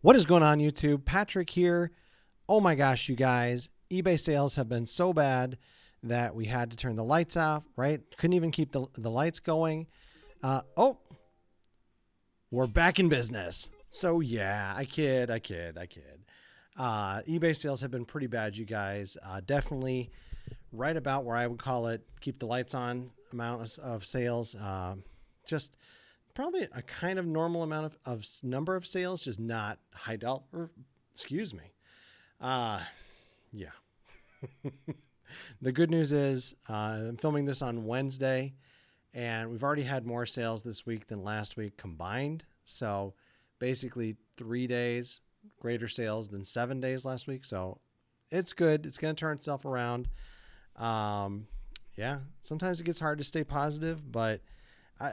What is going on, YouTube? Patrick here. Oh my gosh, you guys, eBay sales have been so bad that we had to turn the lights off, right? Couldn't even keep the lights going. Oh, we're back in business. So yeah, I kid. eBay sales have been pretty bad, you guys. Definitely right about where I would call it keep the lights on amount of sales. Just probably a kind of normal amount of number of sales, just not high dollar. Excuse me. Uh, yeah. The good news is I'm filming this on Wednesday, and we've already had more sales this week than last week combined. So basically 3 days greater sales than 7 days last week. So it's good. It's going to turn itself around. Um, yeah, sometimes it gets hard to stay positive, but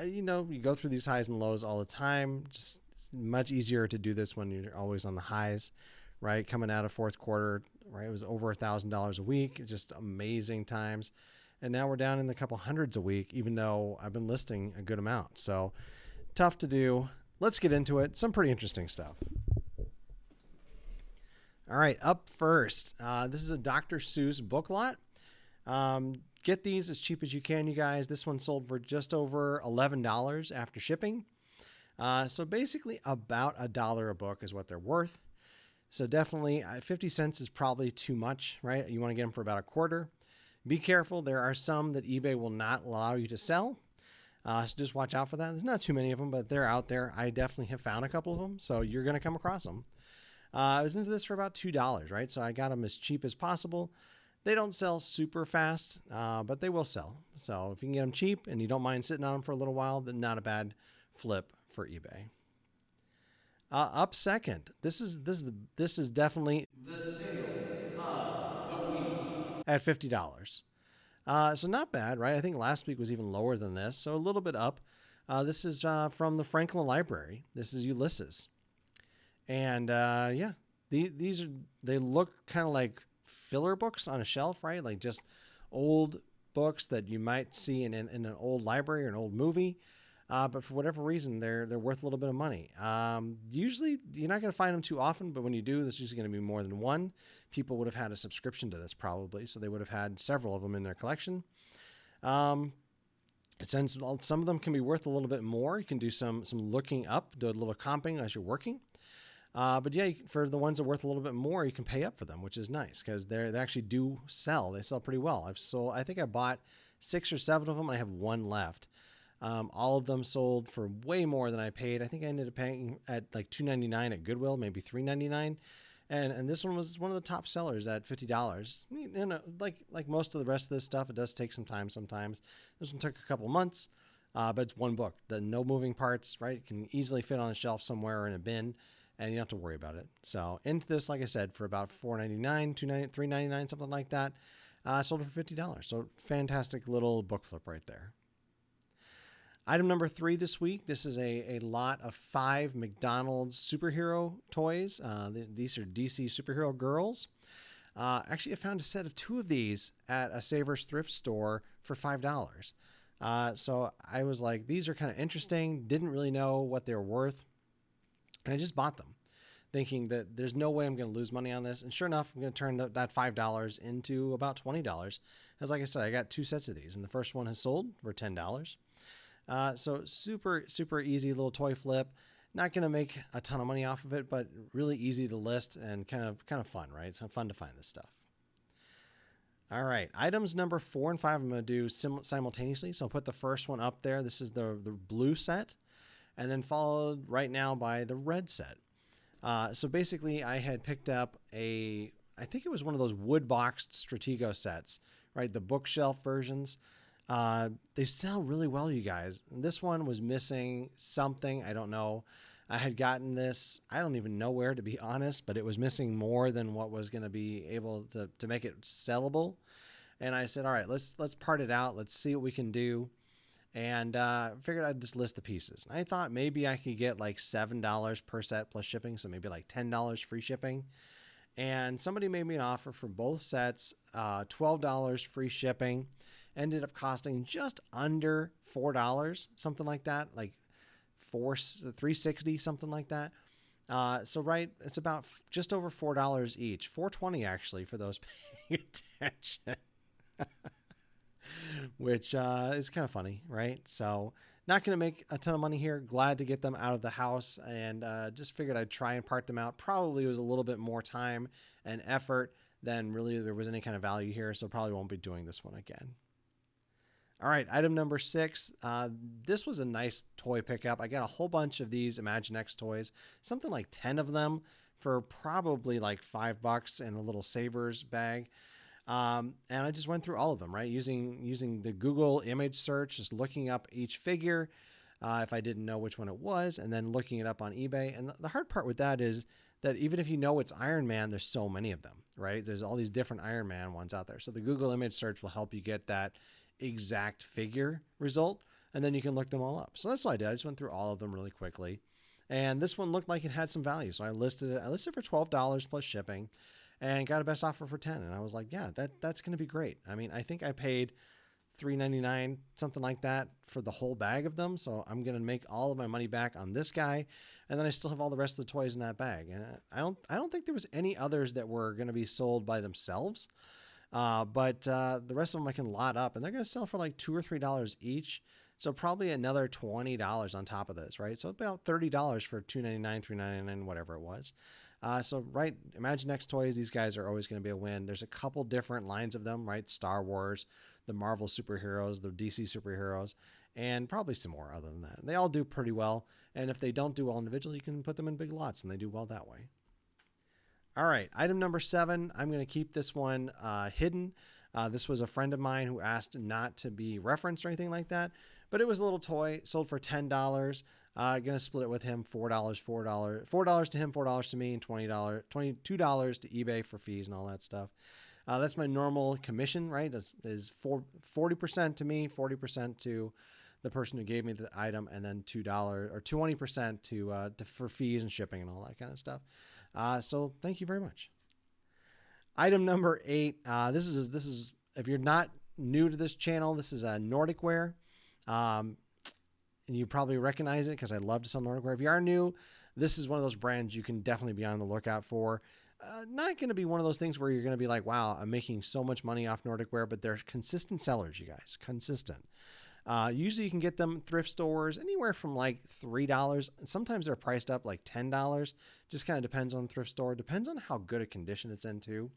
you go through these highs and lows all the time. Just much easier to do this when you're always on the highs, right? Coming out of fourth quarter, right? It was over $1,000 a week. Just amazing times. And now we're down in the couple hundreds a week, even though I've been listing a good amount. So tough to do. Let's get into it. Some pretty interesting stuff. All right, up first, this is a Dr. Seuss book lot. Get these as cheap as you can, you guys. This one sold for just over $11 after shipping. So basically about $1 a book is what they're worth. So definitely 50 cents is probably too much, right? You want to get them for about a quarter. Be careful. There are some that eBay will not allow you to sell. So just watch out for that. There's not too many of them, but they're out there. I definitely have found a couple of them. So you're going to come across them. I was into this for about $2, right? So I got them as cheap as possible. They don't sell super fast, but they will sell. So if you can get them cheap and you don't mind sitting on them for a little while, then not a bad flip for eBay. Up second, this is definitely the sale of the week at $50. So not bad, right? I think last week was even lower than this, so a little bit up. This is from the Franklin Library. This is Ulysses, and yeah, they look kind of like filler books on a shelf, right? Like just old books that you might see in an old library or an old movie. But for whatever reason, they're worth a little bit of money. Usually, you're not going to find them too often, but when you do, there's usually going to be more than one. People would have had a subscription to this probably, so they would have had several of them in their collection. Since some of them can be worth a little bit more, you can do some looking up, do a little comping as you're working. But yeah, for the ones that are worth a little bit more, you can pay up for them, which is nice because they actually do sell. They sell pretty well. I think I bought 6 or 7 of them. And I have one left. All of them sold for way more than I paid. I think I ended up paying at like $2.99 at Goodwill, maybe $3.99. And this one was one of the top sellers at $50. You know, like most of the rest of this stuff, it does take some time sometimes. This one took a couple months, but it's one book. No moving parts, right? It can easily fit on a shelf somewhere or in a bin, and you don't have to worry about it. So into this, like I said, for about $4.99, $3.99, something like that. Sold it for $50. So fantastic little book flip right there. Item number 3 this week. This is a lot of 5 McDonald's superhero toys. These are DC superhero girls. Actually, I found a set of 2 of these at a Savers thrift store for $5. So I was like, these are kind of interesting. Didn't really know what they were worth. And I just bought them thinking that there's no way I'm going to lose money on this. And sure enough, I'm going to turn that $5 into about $20. As like I said, I got 2 sets of these, and the first one has sold for $10. So super easy little toy flip. Not going to make a ton of money off of it, but really easy to list and kind of fun, right? So fun to find this stuff. All right, items number 4 and 5 I'm going to do simultaneously. So I'll put the first one up there. This is the blue set, and then followed right now by the red set. So basically, I had picked up I think it was one of those wood boxed Stratego sets, right? The bookshelf versions. They sell really well, you guys. This one was missing something. I don't know. I had gotten this, I don't even know where, to be honest, but it was missing more than what was going to be able to make it sellable. And I said, all right, let's part it out. Let's see what we can do. And figured I'd just list the pieces. I thought maybe I could get like $7 per set plus shipping, so maybe like $10 free shipping. And somebody made me an offer for both sets, $12 free shipping. Ended up costing just under $4, something like that, like $3.60, something like that. So right, it's about just over $4 each, 4.20 actually for those paying attention, which is kind of funny, right? So not going to make a ton of money here. Glad to get them out of the house, and just figured I'd try and part them out. Probably was a little bit more time and effort than really there was any kind of value here, so probably won't be doing this one again. All right, item number 6. This was a nice toy pickup. I got a whole bunch of these Imaginext toys, something like 10 of them for probably like $5 in a little savers bag. And I just went through all of them, right? Using the Google image search, just looking up each figure if I didn't know which one it was, and then looking it up on eBay. And the hard part with that is that even if you know it's Iron Man, there's so many of them, right? There's all these different Iron Man ones out there. So the Google image search will help you get that exact figure result, and then you can look them all up. So that's what I did. I just went through all of them really quickly. And this one looked like it had some value. So I listed it. I listed it for $12 plus shipping and got a best offer for 10. And I was like, yeah, that's going to be great. I mean, I think I paid $3.99, something like that, for the whole bag of them. So I'm going to make all of my money back on this guy. And then I still have all the rest of the toys in that bag. And I don't think there was any others that were going to be sold by themselves. But the rest of them I can lot up, and they're going to sell for like $2 or $3 each. So probably another $20 on top of this, right? So about $30 for $2.99, $3.99, whatever it was. So right, Imaginext toys, these guys are always going to be a win. There's a couple different lines of them, right? Star Wars, the Marvel superheroes, the DC superheroes, and probably some more other than that. They all do pretty well. And if they don't do well individually, you can put them in big lots, and they do well that way. All right, item number 7. I'm going to keep this one hidden. This was a friend of mine who asked not to be referenced or anything like that, but it was a little toy sold for $10. Going to split it with him, $4 to him, $4 to me, and $22 to eBay for fees and all that stuff. That's my normal commission, right? Is 40% to me, 40% to the person who gave me the item, and then $2 or 20% to for fees and shipping and all that kind of stuff. So thank you very much. Item number 8. This is if you're not new to this channel, this is a Nordic wear. And you probably recognize it because I love to sell Nordic wear. If you are new, this is one of those brands you can definitely be on the lookout for. Not going to be one of those things where you're going to be like, wow, I'm making so much money off Nordic wear, but they're consistent sellers, you guys. Consistent. Usually you can get them thrift stores anywhere from like $3. Sometimes they're priced up like $10. Just kind of depends on the thrift store. Depends on how good a condition it's in too.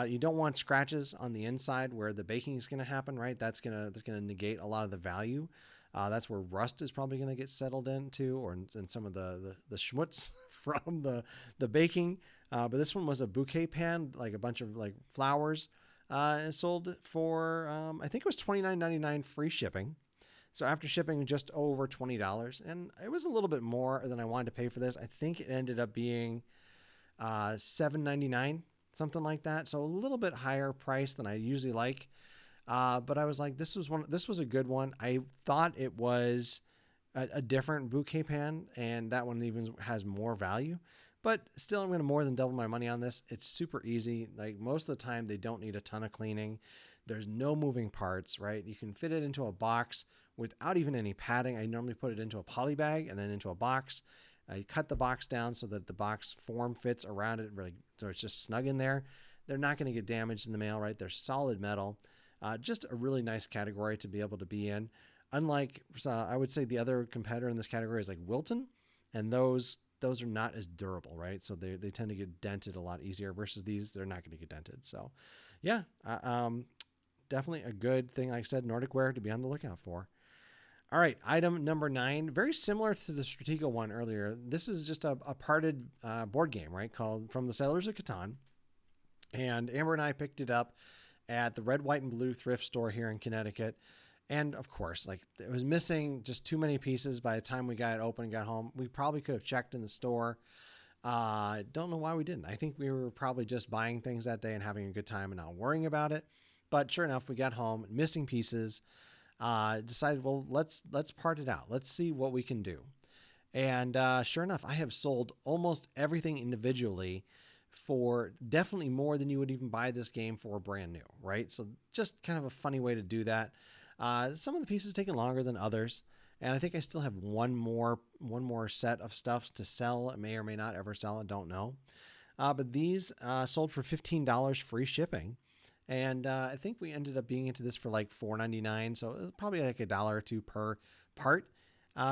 You don't want scratches on the inside where the baking is going to happen, right? That's going to negate a lot of the value. That's where rust is probably going to get settled into, or in some of the schmutz from the baking. But this one was a bouquet pan, like a bunch of like flowers. And sold for, I think it was $29.99 free shipping. So after shipping, just over $20. And it was a little bit more than I wanted to pay for this. I think it ended up being $7.99, something like that. So a little bit higher price than I usually like. But I was like, this was a good one. I thought it was a different bouquet pan, and that one even has more value. But still, I'm going to more than double my money on this. It's super easy. Like most of the time, they don't need a ton of cleaning. There's no moving parts, right? You can fit it into a box without even any padding. I normally put it into a poly bag and then into a box. You cut the box down so that the box form fits around it, really, so it's just snug in there. They're not going to get damaged in the mail, right? They're solid metal. Just a really nice category to be able to be in. Unlike, I would say the other competitor in this category is like Wilton, and those are not as durable, right? So they tend to get dented a lot easier versus these, they're not going to get dented. So yeah, definitely a good thing, like I said, Nordic wear to be on the lookout for. All right, item number 9, very similar to the Stratego one earlier. This is just a parted board game, right, called From the Settlers of Catan. And Amber and I picked it up at the Red, White, and Blue thrift store here in Connecticut. And of course, like it was missing just too many pieces by the time we got it open and got home. We probably could have checked in the store. Don't know why we didn't. I think we were probably just buying things that day and having a good time and not worrying about it. But sure enough, we got home, missing pieces. Decided, well, let's part it out. Let's see what we can do. And sure enough, I have sold almost everything individually for definitely more than you would even buy this game for brand new, right? So just kind of a funny way to do that. Some of the pieces taking longer than others. And I think I still have one more set of stuff to sell. It may or may not ever sell. I don't know. But these sold for $15 free shipping. And I think we ended up being into this for like $4.99. So it was probably like $1 or $2 per part.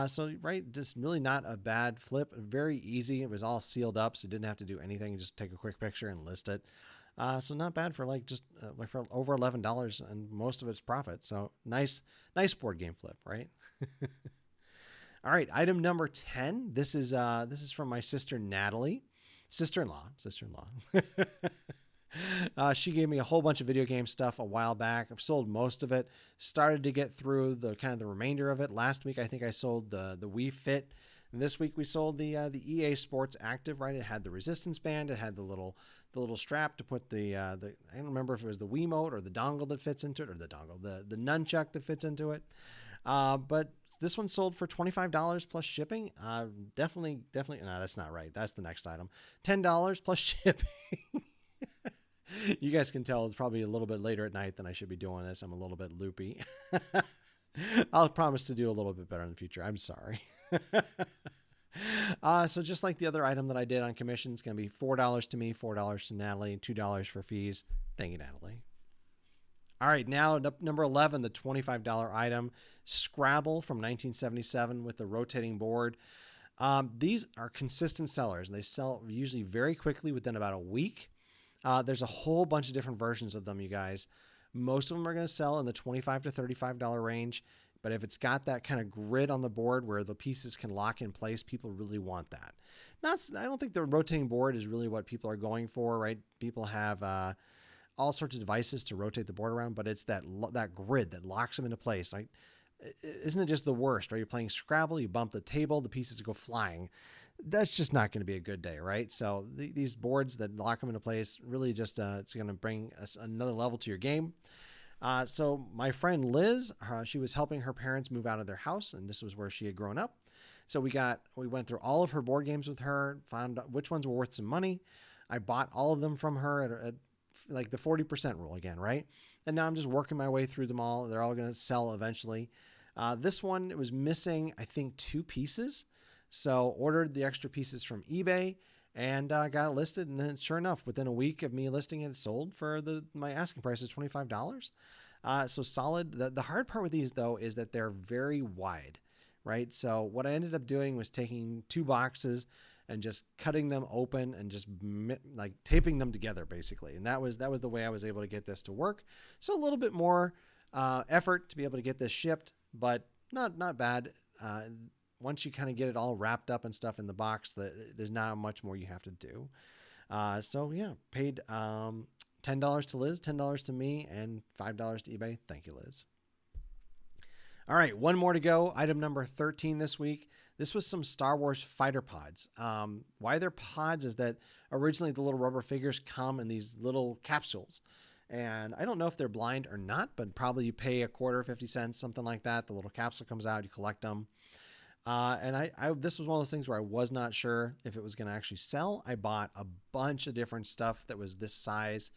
So right, just really not a bad flip. Very easy. It was all sealed up, so didn't have to do anything. Just take a quick picture and list it. So not bad for like just like for over $11 and most of it's profit. So nice board game flip, right? All right, item number 10. This is from my sister Natalie, sister-in-law. She gave me a whole bunch of video game stuff a while back. I've sold most of it. Started to get through the kind of the remainder of it. Last week I think I sold the Wii Fit. And this week we sold the EA Sports Active. Right, it had the resistance band. It had the little strap to put the I don't remember if it was the Wiimote or the dongle that fits into it, or the nunchuck that fits into it. But this one sold for $25 plus shipping. Definitely. No, that's not right. That's the next item. $10 plus shipping. You guys can tell it's probably a little bit later at night than I should be doing this. I'm a little bit loopy. I'll promise to do a little bit better in the future. I'm sorry. So just like the other item that I did on commission, it's going to be $4 to me, $4 to Natalie, and $2 for fees. Thank you, Natalie. All right, now number 11, the $25 item, Scrabble from 1977 with the rotating board. These are consistent sellers, and they sell usually very quickly within about a week. There's a whole bunch of different versions of them, you guys. Most of them are going to sell in the $25 to $35 range. But if it's got that kind of grid on the board where the pieces can lock in place, people really want that. I don't think the rotating board is really what people are going for, right? People have all sorts of devices to rotate the board around, but it's that grid that locks them into place. Like, isn't it just the worst, right? You're playing Scrabble, you bump the table, the pieces go flying. That's just not going to be a good day, right? So these boards that lock them into place really just it's going to bring us another level to your game. So my friend Liz, she was helping her parents move out of their house, and this was where she had grown up. So we went through all of her board games with her, found out which ones were worth some money. I bought all of them from her at like the 40% rule again, right? And now I'm just working my way through them all. They're all going to sell eventually. This one, it was missing, I think, 2 pieces. So ordered the extra pieces from eBay and got it listed. And then sure enough, within a week of me listing it, sold for my asking price is $25. So solid. The hard part with these though, is that they're very wide, right? So what I ended up doing was taking 2 boxes and just cutting them open and just like taping them together basically. And that was the way I was able to get this to work. So a little bit more effort to be able to get this shipped, but not bad. Once you kind of get it all wrapped up and stuff in the box, there's not much more you have to do. So yeah, paid $10 to Liz, $10 to me, and $5 to eBay. Thank you, Liz. All right, one more to go. Item number 13 this week. This was some Star Wars fighter pods. Why they're pods is that originally the little rubber figures come in these little capsules. And I don't know if they're blind or not, but probably you pay a quarter, 50 cents, something like that. The little capsule comes out, you collect them. And this was one of those things where I was not sure if it was going to actually sell. I bought a bunch of different stuff that was this size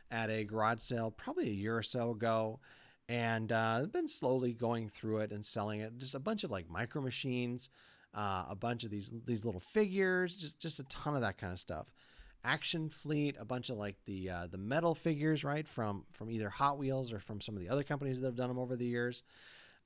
at a garage sale probably a year or so ago. And I've been slowly going through it and selling it. Just a bunch of like micro machines, a bunch of these little figures, just a ton of that kind of stuff. Action Fleet, a bunch of like the metal figures, right, from either Hot Wheels or from some of the other companies that have done them over the years.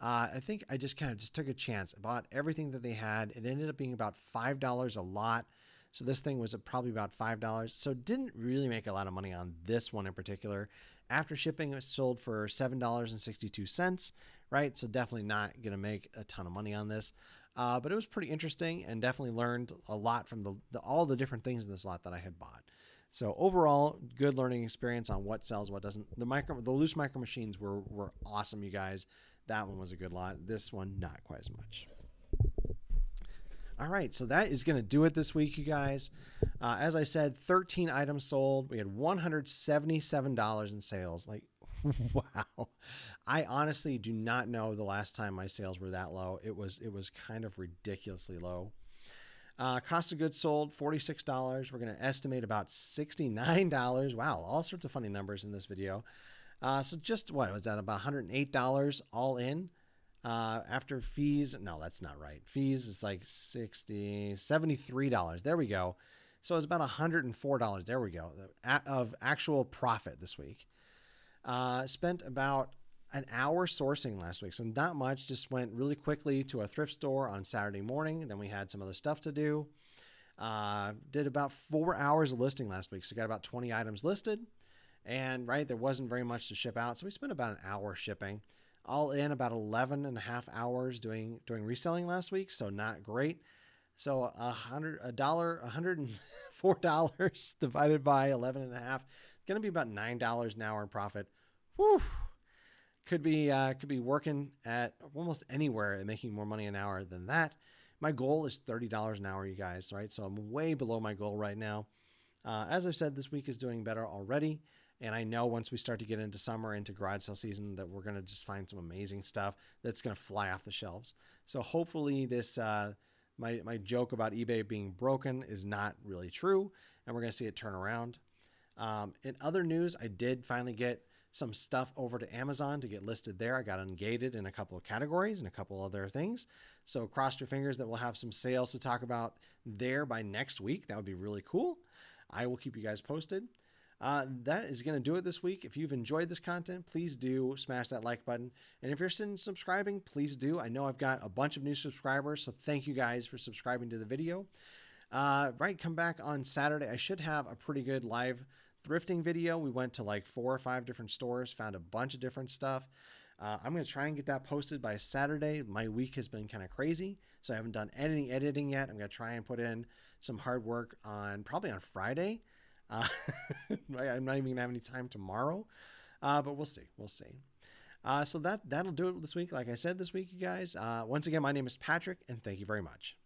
I think I just took a chance. I bought everything that they had. It ended up being about $5 a lot. So this thing was probably about $5. So didn't really make a lot of money on this one in particular. After shipping, it was sold for $7.62, right? So definitely not going to make a ton of money on this. But it was pretty interesting and definitely learned a lot from all the different things in this lot that I had bought. So overall, good learning experience on what sells, what doesn't. The loose micro machines were awesome, you guys. That one was a good lot. This one, not quite as much. All right, so that is going to do it this week, you guys. As I said, 13 items sold. We had $177 in sales. Like, wow. I honestly do not know the last time my sales were that low. It was kind of ridiculously low. Cost of goods sold, $46. We're going to estimate about $69. Wow, all sorts of funny numbers in this video. So just what was that, about $108 all in? After fees, no, that's not right. Fees is like $73. There we go. So it's about $104. There we go. Of actual profit this week. Spent about an hour sourcing last week. So not much, just went really quickly to a thrift store on Saturday morning. Then we had some other stuff to do. Did about 4 hours of listing last week. So got about 20 items listed, and there wasn't very much to ship out. So we spent about an hour shipping, all in about 11 and a half hours doing reselling last week. So not great. So $104 divided by 11 and a half, going to be about $9 an hour in profit. Whew. Could be working at almost anywhere and making more money an hour than that. My goal is $30 an hour, you guys, right? So I'm way below my goal right now. As I've said, this week is doing better already. And I know once we start to get into summer, into garage sale season, that we're going to just find some amazing stuff that's going to fly off the shelves. So hopefully this, my joke about eBay being broken is not really true, and we're going to see it turn around. In other news, I did finally get some stuff over to Amazon to get listed there. I got ungated in a couple of categories and a couple other things. So cross your fingers that we'll have some sales to talk about there by next week. That would be really cool. I will keep you guys posted. That is going to do it this week. If you've enjoyed this content, please do smash that like button. And if you're still subscribing, please do. I know I've got a bunch of new subscribers, so thank you guys for subscribing to the video. Come back on Saturday. I should have a pretty good live thrifting video. We went to like 4 or 5 different stores, found a bunch of different stuff. I'm going to try and get that posted by Saturday. My week has been kind of crazy, so I haven't done any editing yet. I'm going to try and put in some hard work probably on Friday. I'm not even going to have any time tomorrow, but we'll see. So that'll do it this week. Like I said, this week, you guys. Once again, my name is Patrick, and thank you very much.